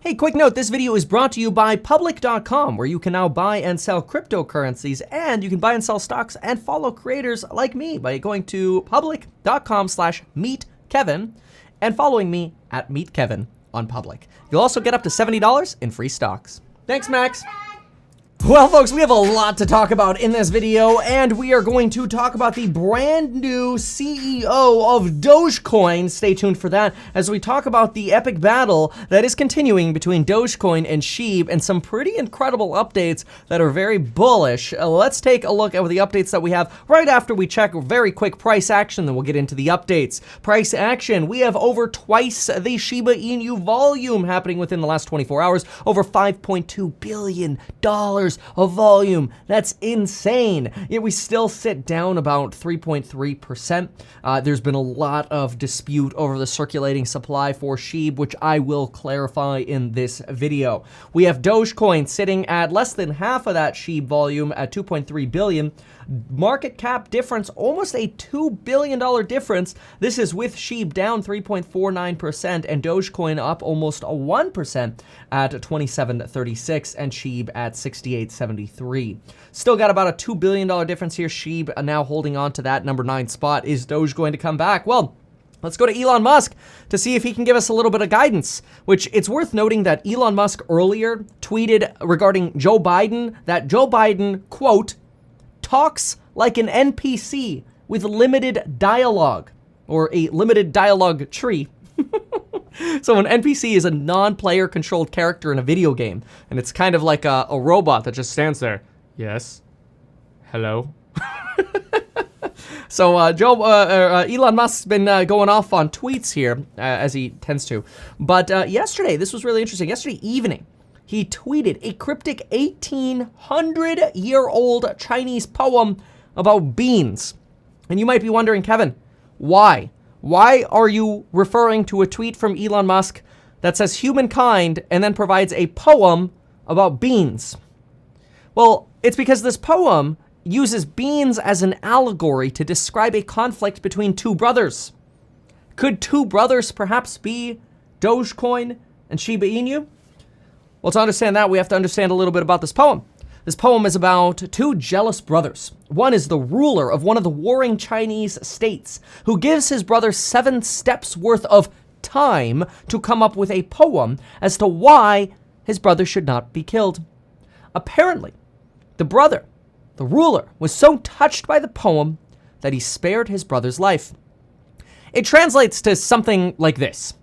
Hey, quick note, this video is brought to you by public.com, where you can now buy and sell cryptocurrencies, and you can buy and sell stocks and follow creators like me by going to public.com/meetkevin and following me at meetkevin on Public. You'll also get up to $70 in free stocks. Thanks, Max. Well, folks, we have a lot to talk about in this video, and we are going to talk about the brand new CEO of Dogecoin. Stay tuned for that as we talk about the epic battle that is continuing between Dogecoin and Shib and some pretty incredible updates that are very bullish. Let's take a look at the updates that we have right after we check very quick price action, then we'll get into the updates. Price action, we have over twice the Shiba Inu volume happening within the last 24 hours, over $5.2 billion of volume. That's insane. Yet we still sit down about 3.3%. There's been a lot of dispute over the circulating supply for Shib, which I will clarify in this video. We have Dogecoin sitting at less than half of that Shib volume at 2.3 billion. Market cap difference, almost a $2 billion difference. This is with Shib down 3.49% and Dogecoin up almost 1% at 27.36 and Shib at 68.73. Still got about a $2 billion difference here. Shib now holding on to that number 9 spot. Is Doge going to come back? Well, let's go to Elon Musk to see if he can give us a little bit of guidance, which it's worth noting that Elon Musk earlier tweeted regarding Joe Biden that Joe Biden, quote, talks like an NPC with limited dialogue, or a limited dialogue tree. So an NPC is a non-player controlled character in a video game, and it's kind of like a robot that just stands there. Yes. Hello. So Elon Musk's been going off on tweets here, as he tends to. But yesterday, this was really interesting. Yesterday evening, he tweeted a cryptic 1,800-year-old Chinese poem about beans. And you might be wondering, Kevin, why? Why are you referring to a tweet from Elon Musk that says humankind and then provides a poem about beans? Well, it's because this poem uses beans as an allegory to describe a conflict between two brothers. Could two brothers perhaps be Dogecoin and Shiba Inu? Well, to understand that, we have to understand a little bit about this poem. This poem is about two jealous brothers. One is the ruler of one of the warring Chinese states, who gives his brother 7 steps worth of time to come up with a poem as to why his brother should not be killed. Apparently, the brother, the ruler, was so touched by the poem that he spared his brother's life. It translates to something like this.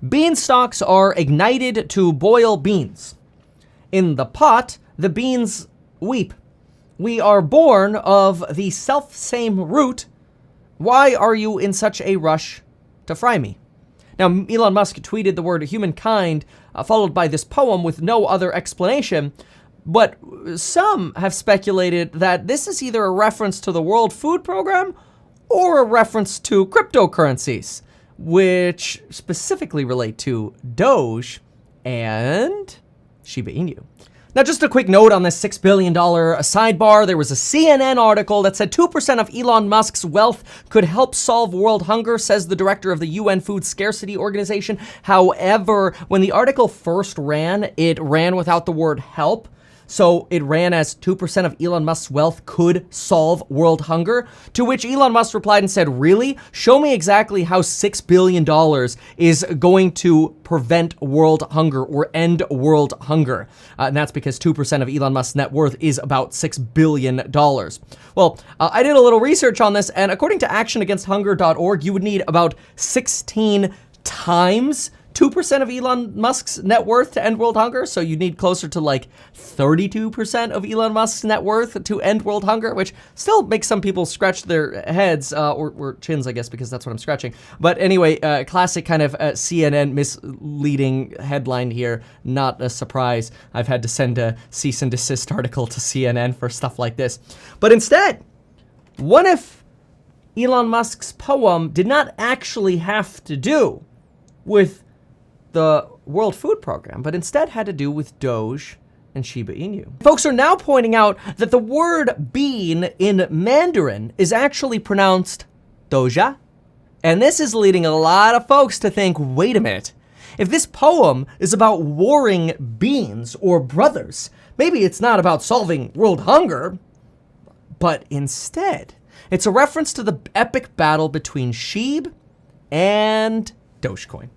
Beanstalks are ignited to boil beans. In the pot, the beans weep. We are born of the self-same root. Why are you in such a rush to fry me? Now, Elon Musk tweeted the word humankind, followed by this poem with no other explanation. But some have speculated that this is either a reference to the World Food Program or a reference to cryptocurrencies, which specifically relate to Doge and Shiba Inu. Now, just a quick note on this $6 billion sidebar. There was a CNN article that said 2% of Elon Musk's wealth could help solve world hunger, says the director of the UN Food Scarcity Organization. However, when the article first ran, it ran without the word help. So it ran as 2% of Elon Musk's wealth could solve world hunger, to which Elon Musk replied and said, really? Show me exactly how $6 billion is going to prevent world hunger or end world hunger. And that's because 2% of Elon Musk's net worth is about $6 billion. Well, I did a little research on this, and according to actionagainsthunger.org, you would need about 16 times 2% of Elon Musk's net worth to end world hunger, so you need closer to like 32% of Elon Musk's net worth to end world hunger, which still makes some people scratch their heads, or chins, I guess, because that's what I'm scratching. But anyway, classic kind of CNN misleading headline here, not a surprise. I've had to send a cease and desist article to CNN for stuff like this. But instead, what if Elon Musk's poem did not actually have to do with the World Food Program, but instead had to do with Doge and Shiba Inu? Folks are now pointing out that the word bean in Mandarin is actually pronounced doja, and this is leading a lot of folks to think, wait a minute, If this poem is about warring beings or brothers, maybe it's not about solving world hunger, but instead, it's a reference to the epic battle between Shib and Dogecoin.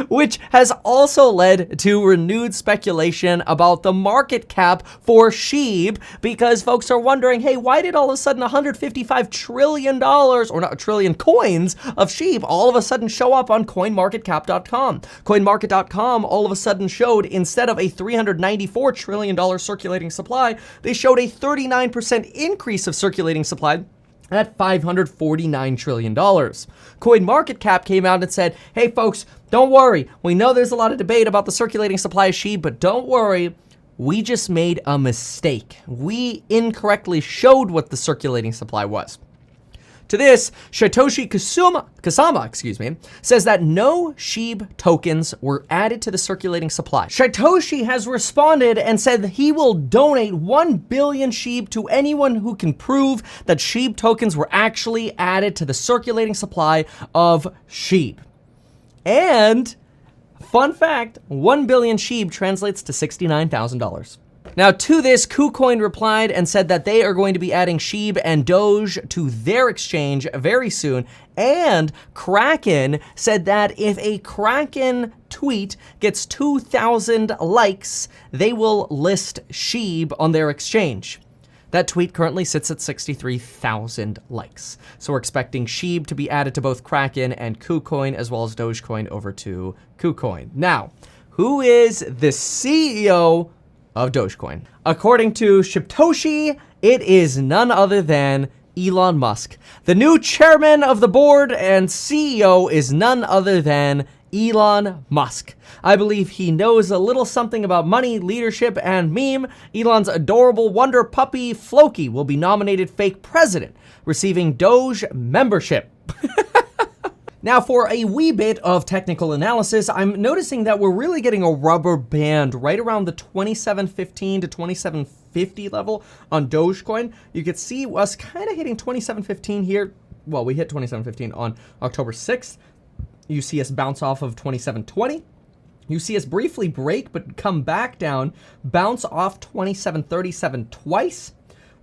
Which has also led to renewed speculation about the market cap for Shib, because folks are wondering, hey, why did all of a sudden $155 trillion, or not a trillion coins of Shib all of a sudden show up on coinmarketcap.com? Coinmarket.com all of a sudden showed, instead of a $394 trillion circulating supply, they showed a 39% increase of circulating supply at $549 trillion. CoinMarketCap came out and said, hey folks, don't worry. We know there's a lot of debate about the circulating supply of Shib, but don't worry. We just made a mistake. We incorrectly showed what the circulating supply was. To this, Satoshi Kasama, says that no Shib tokens were added to the circulating supply. Satoshi has responded and said that he will donate 1 billion Shib to anyone who can prove that Shib tokens were actually added to the circulating supply of Shib. And, fun fact, 1 billion Shib translates to $69,000. Now, to this, KuCoin replied and said that they are going to be adding Shib and Doge to their exchange very soon. And Kraken said that if a Kraken tweet gets 2,000 likes, they will list Shib on their exchange. That tweet currently sits at 63,000 likes. So we're expecting Shib to be added to both Kraken and KuCoin, as well as Dogecoin over to KuCoin. Now, who is the CEO of Dogecoin? According to Shibtoshi, it is none other than Elon Musk. The new chairman of the board and CEO is none other than Elon Musk. I believe he knows a little something about money, leadership, and meme. Elon's adorable wonder puppy, Floki, will be nominated fake president, receiving Doge membership. Now, for a wee bit of technical analysis, I'm noticing that we're really getting a rubber band right around the 2715 to 2750 level on Dogecoin. You could see us kind of hitting 2715 here. Well, we hit 2715 on October 6th. You see us bounce off of 2720. You see us briefly break, but come back down, bounce off 2737 twice.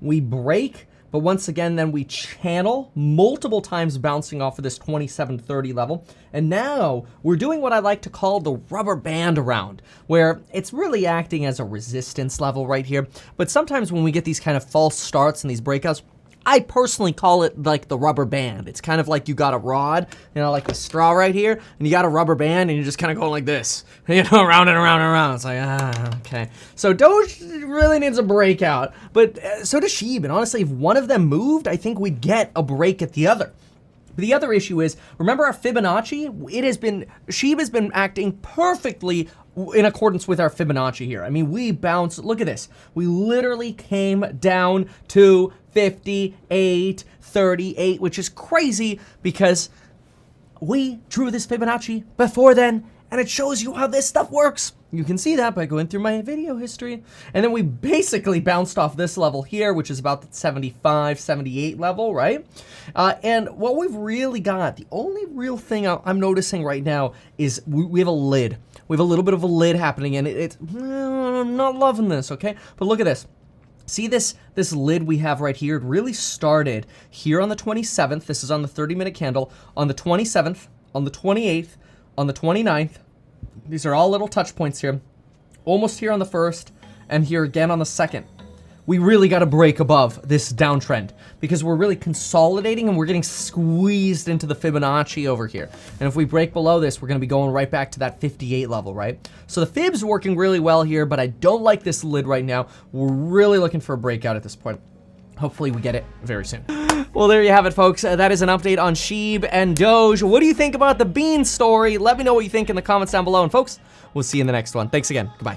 We break, but once again, then we channel multiple times, bouncing off of this 2730 level. And now we're doing what I like to call the rubber band around, where it's really acting as a resistance level right here. But sometimes when we get these kind of false starts and these breakouts, I personally call it like the rubber band. It's kind of like you got a rod, you know, like the straw right here, and you got a rubber band and you're just kind of going like this, you know, around and around and around. It's like, okay. So Doge really needs a breakout, but so does Shib. And honestly, if one of them moved, I think we'd get a break at the other. The other issue is, remember our Fibonacci? Shib has been acting perfectly in accordance with our Fibonacci here. I mean, we bounced, look at this. We literally came down to 58.38, which is crazy because we drew this Fibonacci before then, and it shows you how this stuff works. You can see that by going through my video history. And then we basically bounced off this level here, which is about the 75, 78 level, right? And what we've really got, the only real thing I'm noticing right now is we have a lid. We have a little bit of a lid happening, and I'm not loving this, okay? But look at this. See this lid we have right here? It really started here on the 27th. This is on the 30-minute candle. On the 27th, on the 28th, on the 29th. These are all little touch points here. Almost here on the 1st, and here again on the 2nd. We really got to break above this downtrend because we're really consolidating and we're getting squeezed into the Fibonacci over here. And if we break below this, we're going to be going right back to that 58 level, right? So the Fib's working really well here, but I don't like this lid right now. We're really looking for a breakout at this point. Hopefully we get it very soon. Well, there you have it, folks. That is an update on Shib and Doge. What do you think about the bean story? Let me know what you think in the comments down below. And folks, we'll see you in the next one. Thanks again. Goodbye.